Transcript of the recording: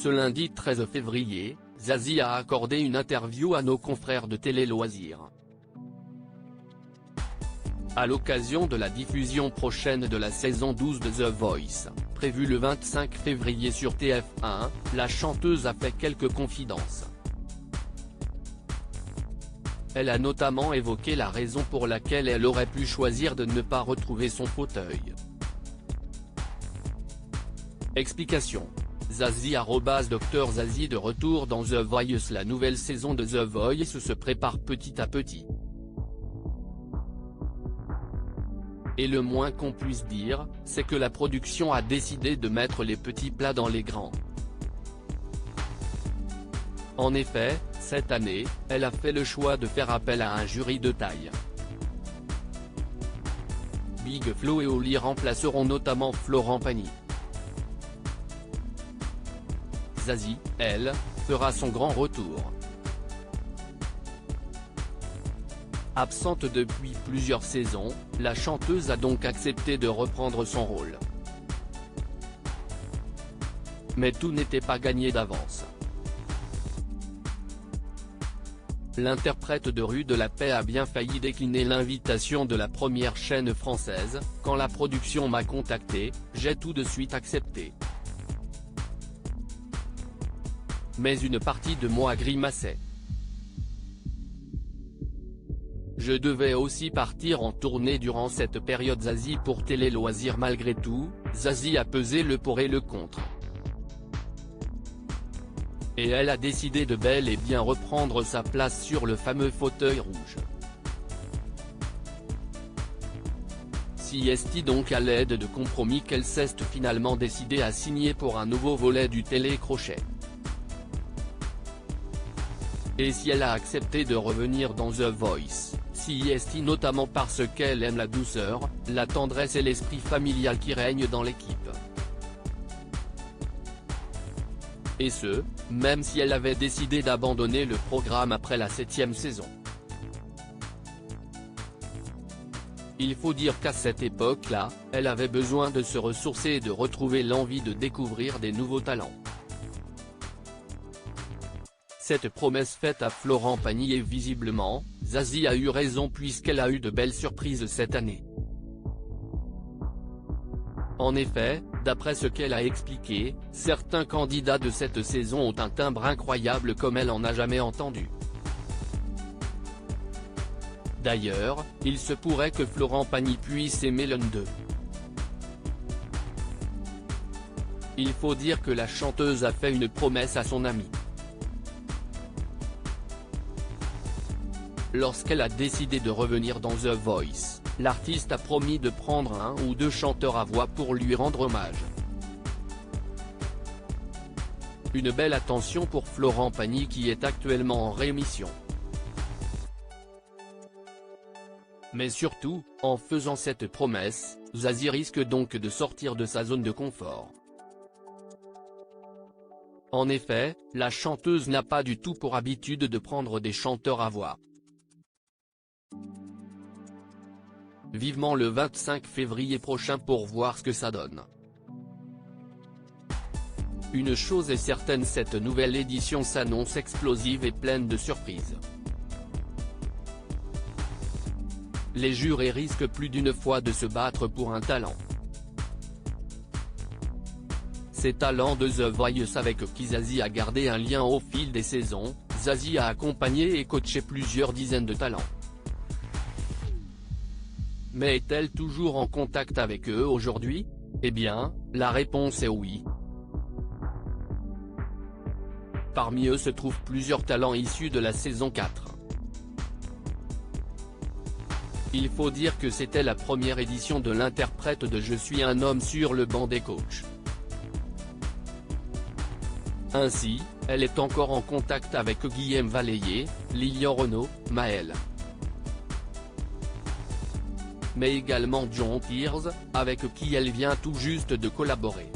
Ce lundi 13 février, Zazie a accordé une interview à nos confrères de Télé Loisirs. À l'occasion de la diffusion prochaine de la saison 12 de The Voice, prévue le 25 février sur TF1, la chanteuse a fait quelques confidences. Elle a notamment évoqué la raison pour laquelle elle aurait pu choisir de ne pas retrouver son fauteuil. Explication. Zazie Dr Zazie de retour dans The Voice. La nouvelle saison de The Voice se prépare petit à petit. Et le moins qu'on puisse dire, c'est que la production a décidé de mettre les petits plats dans les grands. En effet, cette année, elle a fait le choix de faire appel à un jury de taille. Big Flo et Oli remplaceront notamment Florent Pagny. Zazie, elle, fera son grand retour. Absente depuis plusieurs saisons, la chanteuse a donc accepté de reprendre son rôle. Mais tout n'était pas gagné d'avance. L'interprète de Rue de la Paix a bien failli décliner l'invitation de la première chaîne française. Quand la production m'a contacté, j'ai tout de suite accepté. Mais une partie de moi grimaçait. Je devais aussi partir en tournée durant cette période. Zazie pour Télé Loisirs. Malgré tout, Zazie a pesé le pour et le contre. Et elle a décidé de bel et bien reprendre sa place sur le fameux fauteuil rouge. Si est donc à l'aide de compromis qu'elle s'est finalement décidée à signer pour un nouveau volet du télécrochet. Et si elle a accepté de revenir dans The Voice, si est notamment parce qu'elle aime la douceur, la tendresse et l'esprit familial qui règnent dans l'équipe. Et ce, même si elle avait décidé d'abandonner le programme après la 7e saison. Il faut dire qu'à cette époque-là, elle avait besoin de se ressourcer et de retrouver l'envie de découvrir des nouveaux talents. Cette promesse faite à Florent Pagny, et visiblement, Zazie a eu raison puisqu'elle a eu de belles surprises cette année. En effet, d'après ce qu'elle a expliqué, certains candidats de cette saison ont un timbre incroyable comme elle en a jamais entendu. D'ailleurs, il se pourrait que Florent Pagny puisse aimer l'un d'eux. Il faut dire que la chanteuse a fait une promesse à son ami. Lorsqu'elle a décidé de revenir dans The Voice, l'artiste a promis de prendre un ou deux chanteurs à voix pour lui rendre hommage. Une belle attention pour Florent Pagny qui est actuellement en rémission. Mais surtout, en faisant cette promesse, Zazie risque donc de sortir de sa zone de confort. En effet, la chanteuse n'a pas du tout pour habitude de prendre des chanteurs à voix. Vivement le 25 février prochain pour voir ce que ça donne. Une chose est certaine, cette nouvelle édition s'annonce explosive et pleine de surprises. Les jurés risquent plus d'une fois de se battre pour un talent. Ces talents de The Voice avec qui Zazie a gardé un lien au fil des saisons. Zazie a accompagné et coaché plusieurs dizaines de talents. Mais est-elle toujours en contact avec eux aujourd'hui? Eh bien, la réponse est oui. Parmi eux se trouvent plusieurs talents issus de la saison 4. Il faut dire que c'était la première édition de l'interprète de Je suis un homme sur le banc des coachs. Ainsi, elle est encore en contact avec Guillaume Valéier, Lilian Renaud, Maël. Mais également John Tears, avec qui elle vient tout juste de collaborer.